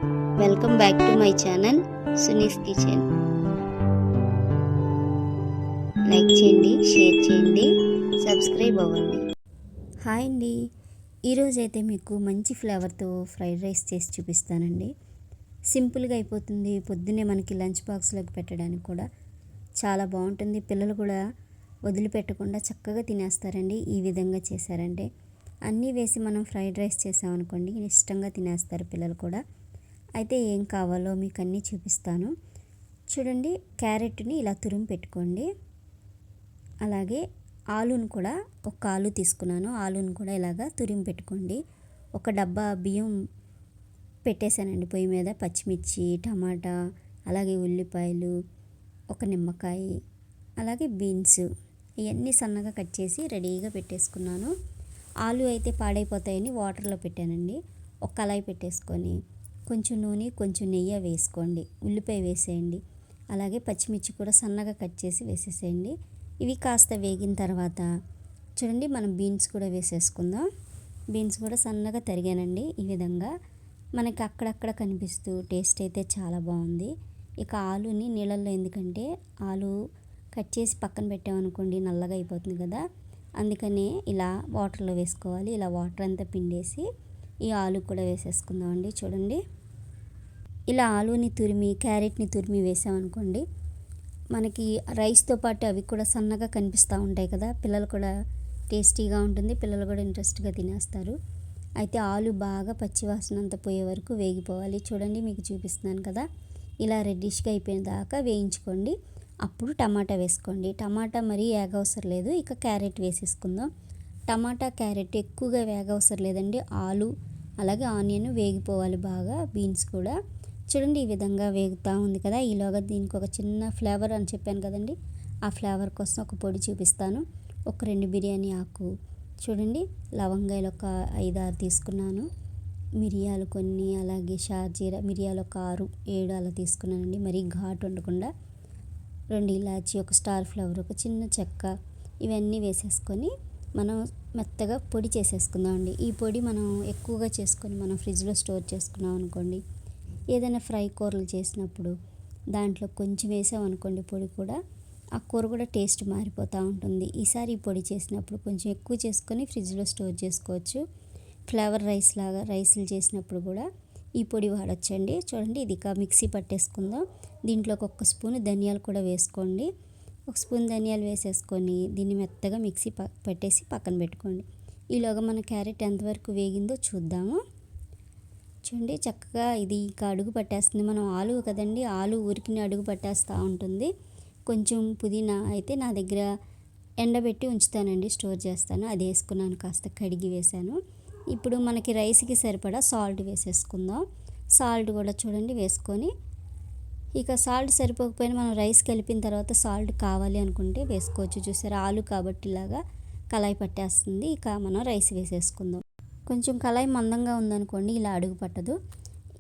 Welcome back to my channel Suni's kitchen. Like చేయండి, share చేయండి, subscribe అవ్వండి. హాయ్ అండి, ఈరోజైతే మీకు మంచి ఫ్లేవర్తో ఫ్రైడ్ రైస్ చేసి చూపిస్తానండి. సింపుల్గా అయిపోతుంది. పొద్దున్నే మనకి లంచ్ బాక్స్లోకి పెట్టడానికి కూడా చాలా బాగుంటుంది. పిల్లలు కూడా వదిలిపెట్టకుండా చక్కగా తినేస్తారండి. ఈ విధంగా చేశారంటే అన్నీ వేసి మనం ఫ్రైడ్ రైస్ చేసామనుకోండి, ఇష్టంగా తినేస్తారు పిల్లలు కూడా. అయితే ఏం కావాలో మీకు అన్నీ చూపిస్తాను చూడండి. క్యారెట్ని ఇలా తురిమి పెట్టుకోండి. అలాగే ఆలూను కూడా ఒక ఆలు తీసుకున్నాను. ఆలూను కూడా ఇలాగా తురిమి పెట్టుకోండి. ఒక డబ్బా బియ్యం పెట్టేశానండి పొయ్యి మీద. పచ్చిమిర్చి, టమాటా, అలాగే ఉల్లిపాయలు, ఒక నిమ్మకాయ, అలాగే బీన్స్ ఇవన్నీ సన్నగా కట్ చేసి రెడీగా పెట్టేసుకున్నాను. ఆలు అయితే పాడైపోతాయని వాటర్లో పెట్టానండి. ఒక కళాయి పెట్టేసుకొని కొంచెం నూనె, కొంచెం నెయ్యి వేసుకోండి. ఉల్లిపాయ వేసేయండి. అలాగే పచ్చిమిర్చి కూడా సన్నగా కట్ చేసి వేసేసేయండి. ఇవి కాస్త వేగిన తర్వాత చూడండి, మనం బీన్స్ కూడా వేసేసుకుందాం. బీన్స్ కూడా సన్నగా తరిగానండి. ఈ విధంగా మనకి అక్కడక్కడ కనిపిస్తూ టేస్ట్ అయితే చాలా బాగుంది. ఇక ఆలుని నీళ్ళల్లో, ఎందుకంటే ఆలు కట్ చేసి పక్కన పెట్టామనుకోండి నల్లగా అయిపోతుంది కదా, అందుకనే ఇలా వాటర్లో వేసుకోవాలి. ఇలా వాటర్ అంతా పిండేసి ఈ ఆలు కూడా వేసేసుకుందామండి. చూడండి, ఇలా ఆలుని తురిమి, క్యారెట్ని తురిమి వేసామనుకోండి, మనకి రైస్తో పాటు అవి కూడా సన్నగా కనిపిస్తూ ఉంటాయి కదా, పిల్లలు కూడా టేస్టీగా ఉంటుంది. పిల్లలు కూడా ఇంట్రెస్ట్గా తినేస్తారు. అయితే ఆలు బాగా పచ్చివాసన అంతా పోయే వరకు వేగిపోవాలి. చూడండి, మీకు చూపిస్తున్నాను కదా, ఇలా రెడ్డిష్గా అయిపోయిన దాకా వేయించుకోండి. అప్పుడు టమాటా వేసుకోండి. టమాటా మరీ వేగవసరం లేదు. ఇక క్యారెట్ వేసేసుకుందాం. టమాటా, క్యారెట్ ఎక్కువగా వేగవసరం లేదండి. ఆలు అలాగే ఆనియన్ వేగిపోవాలి బాగా. బీన్స్ కూడా చూడండి ఈ విధంగా వేగుతూ ఉంది కదా. ఈలోగా దీనికి ఒక చిన్న ఫ్లేవర్ అని చెప్పాను కదండి, ఆ ఫ్లేవర్ కోసం ఒక పొడి చూపిస్తాను. ఒక 2 బిర్యానీ ఆకు చూడండి, లవంగాయలు ఒక 5-6 తీసుకున్నాను, మిరియాలు కొన్ని, అలాగే షాజీరా మిరియాలు ఒక 6-7 అలా తీసుకున్నానండి. మరీ ఘాటు ఉండకుండా. 2 ఇలాచి, ఒక స్టార్ ఫ్లవర్, ఒక చిన్న చెక్క, ఇవన్నీ వేసేసుకొని మనం మెత్తగా పొడి చేసేసుకుందామండి. ఈ పొడి మనం ఎక్కువగా చేసుకొని మనం ఫ్రిడ్జ్లో స్టోర్ చేసుకున్నాం అనుకోండి, ఏదైనా ఫ్రై కూరలు చేసినప్పుడు దాంట్లో కొంచెం వేసామనుకోండి పొడి కూడా, ఆ కూర కూడా టేస్ట్ మారిపోతూ ఉంటుంది. ఈసారి ఈ పొడి చేసినప్పుడు కొంచెం ఎక్కువ చేసుకొని ఫ్రిడ్జ్లో స్టోర్ చేసుకోవచ్చు. ఫ్లేవర్ రైస్ లాగా రైస్లు చేసినప్పుడు కూడా ఈ పొడి వాడచ్చండి. చూడండి, ఇది మిక్సీ పట్టేసుకుందాం. దీంట్లోకి 1 స్పూన్ ధనియాలు కూడా వేసుకోండి. 1 స్పూన్ ధనియాలు వేసేసుకొని దీన్ని మెత్తగా మిక్సీ పట్టేసి పక్కన పెట్టుకోండి. ఈలోగా మన క్యారెట్ ఎంతవరకు వేగిందో చూద్దాము. చూడండి, చక్కగా ఇది అడుగు పట్టేస్తుంది. మనం ఆలు కదండి, ఆలు ఉరికిని అడుగు పట్టేస్తూ ఉంటుంది. కొంచెం పుదీనా అయితే నా దగ్గర ఎండబెట్టి ఉంచుతానండి, స్టోర్ చేస్తాను. అది వేసుకున్నాను, కాస్త కడిగి వేసాను. ఇప్పుడు మనకి రైస్కి సరిపడా సాల్ట్ వేసేసుకుందాం. సాల్ట్ కూడా చూడండి వేసుకొని, ఇక సాల్ట్ సరిపోకపోయినా మనం రైస్ కలిపిన తర్వాత సాల్ట్ కావాలి అనుకుంటే వేసుకోవచ్చు. చూసారా, ఆలు కాబట్టి ఇలాగా కళాయి పట్టేస్తుంది. ఇక మనం రైస్ వేసేసుకుందాం. కొంచెం కళాయి మందంగా ఉందనుకోండి, ఇలా అడుగు పట్టదు.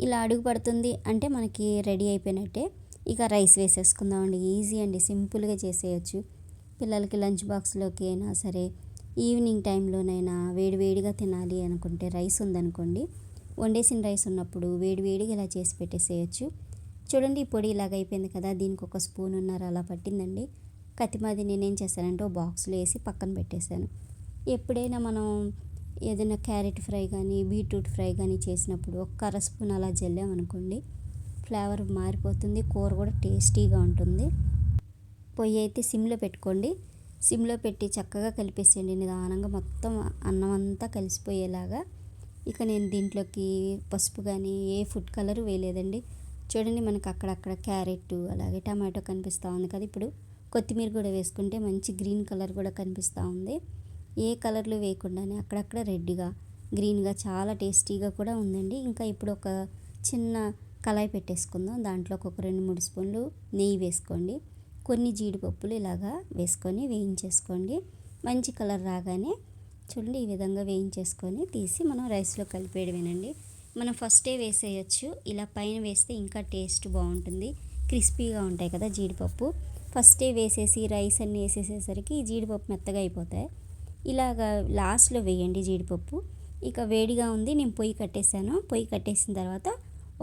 ఇలా అడుగు పడుతుంది అంటే మనకి రెడీ అయిపోయినట్టే. ఇక రైస్ వేసేసుకుందామండి. ఈజీ అండి, సింపుల్గా చేసేయచ్చు. పిల్లలకి లంచ్ బాక్స్లోకి అయినా సరే, ఈవినింగ్ టైంలోనైనా వేడివేడిగా తినాలి అనుకుంటే రైస్ ఉందనుకోండి, వండేసిన రైస్ ఉన్నప్పుడు వేడివేడిగా ఇలా చేసి పెట్టేసేయచ్చు. చూడండి, ఈ పొడి ఇలాగ అయిపోయింది కదా, దీనికి 1 స్పూన్ అలా పట్టిందండి. కతిమాది నేనేం చేశానంటే ఒక బాక్స్లో వేసి పక్కన పెట్టేశాను. ఎప్పుడైనా మనం ఏదైనా క్యారెట్ ఫ్రై కానీ, బీట్రూట్ ఫ్రై కానీ చేసినప్పుడు 1 అర స్పూన్ అలా జల్లామనుకోండి, ఫ్లేవర్ మారిపోతుంది. కూర కూడా టేస్టీగా ఉంటుంది. పొయ్యి అయితే సిమ్లో పెట్టుకోండి. సిమ్లో పెట్టి చక్కగా కలిపేసేయండి నిదానంగా, మొత్తం అన్నం అంతా కలిసిపోయేలాగా. ఇక నేను దీంట్లోకి పసుపు కానీ ఏ ఫుడ్ కలర్ వేయలేదండి. చూడండి, మనకు అక్కడక్కడ క్యారెట్ అలాగే టమాటో కనిపిస్తూ ఉంది కదా. ఇప్పుడు కొత్తిమీర కూడా వేసుకుంటే మంచి గ్రీన్ కలర్ కూడా కనిపిస్తూ ఉంది. ఏ కలర్లు వేయకుండానే అక్కడక్కడ రెడ్గా, గ్రీన్గా చాలా టేస్టీగా కూడా ఉందండి. ఇంకా ఇప్పుడు ఒక చిన్న కళాయి పెట్టేసుకుందాం. దాంట్లోకి ఒక 2-3 స్పూన్లు నెయ్యి వేసుకోండి. కొన్ని జీడిపప్పులు ఇలాగా వేసుకొని వేయించేసుకోండి. మంచి కలర్ రాగానే చూడండి ఈ విధంగా వేయించేసుకొని తీసి మనం రైస్లో కలిపేయడమేనండి. మనం ఫస్టే వేసేయచ్చు. ఇలా పైన వేస్తే ఇంకా టేస్ట్ బాగుంటుంది. క్రిస్పీగా ఉంటాయి కదా జీడిపప్పు. ఫస్టే వేసేసి రైస్ అన్నీ వేసేసేసరికి ఈ జీడిపప్పు మెత్తగా అయిపోతాయి. ఇలాగా లాస్ట్లో వేయండి జీడిపప్పు. ఇక వేడిగా ఉంది, నేను పొయ్యి కట్టేసాను. పొయ్యి కట్టేసిన తర్వాత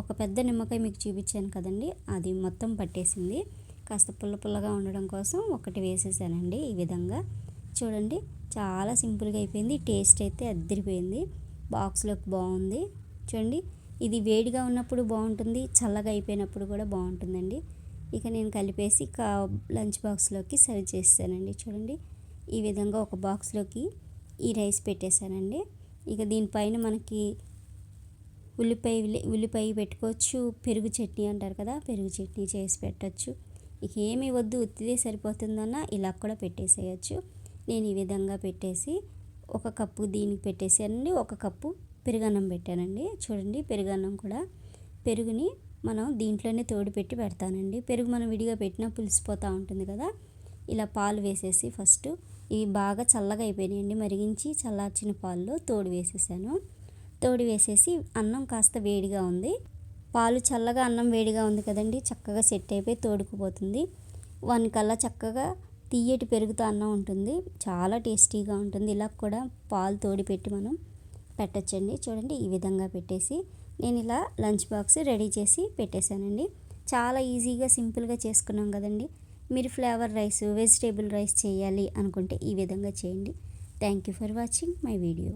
ఒక పెద్ద నిమ్మకాయ మీకు చూపించాను కదండి, అది మొత్తం పట్టేసింది. కాస్త పుల్ల పుల్లగా ఉండడం కోసం ఒకటి వేసేసానండి. ఈ విధంగా చూడండి, చాలా సింపుల్గా అయిపోయింది. టేస్ట్ అయితే అద్దరిపోయింది. బాక్స్లోకి బాగుంది. చూడండి, ఇది వేడిగా ఉన్నప్పుడు బాగుంటుంది, చల్లగా అయిపోయినప్పుడు కూడా బాగుంటుందండి. ఇక నేను కలిపేసి లంచ్ బాక్స్లోకి సర్వ్ చేస్తానండి. చూడండి, ఈ విధంగా ఒక బాక్స్లోకి ఈ రైస్ పెట్టేశానండి. ఇక దీనిపైన మనకి ఉల్లిపాయ పెట్టుకోవచ్చు, పెరుగు చట్నీ అంటారు కదా, పెరుగు చట్నీ చేసి పెట్టచ్చు. ఇక ఏమీ వద్దు, ఉత్తిదే సరిపోతుందన్న ఇలా కూడా పెట్టేసేయచ్చు. నేను ఈ విధంగా పెట్టేసి ఒక కప్పు దీనికి పెట్టేసానండి. ఒక కప్పు పెరుగన్నం పెట్టానండి. చూడండి, పెరుగన్నం కూడా పెరుగుని మనం దీంట్లోనే తోడు పెట్టి పెడతానండి. పెరుగు మనం విడిగా పెట్టినా పులిసిపోతూ ఉంటుంది కదా. ఇలా పాలు వేసేసి ఫస్ట్ ఇవి బాగా చల్లగా అయిపోయినాయండి. మరిగించి చల్లార్చిన పాల్లో తోడు వేసేసాను. తోడు వేసేసి అన్నం కాస్త వేడిగా ఉంది, పాలు చల్లగా అన్నం వేడిగా ఉంది కదండి, చక్కగా సెట్ అయిపోయి తోడుకుపోతుంది. 1 కల్లా చక్కగా తీయటి పెరుగుతో అన్నం ఉంటుంది, చాలా టేస్టీగా ఉంటుంది. ఇలా కూడా పాలు తోడి పెట్టి మనం పెట్టచ్చండి. చూడండి, ఈ విధంగా పెట్టేసి నేను ఇలా లంచ్ బాక్స్ రెడీ చేసి పెట్టేశానండి. చాలా ఈజీగా సింపుల్గా చేసుకున్నాం కదండి. మీరు ఫ్లేవర్ రైస్, వెజిటేబుల్ రైస్ చేయాలి అనుకుంటే ఈ విధంగా చేయండి. Thank you for watching my video.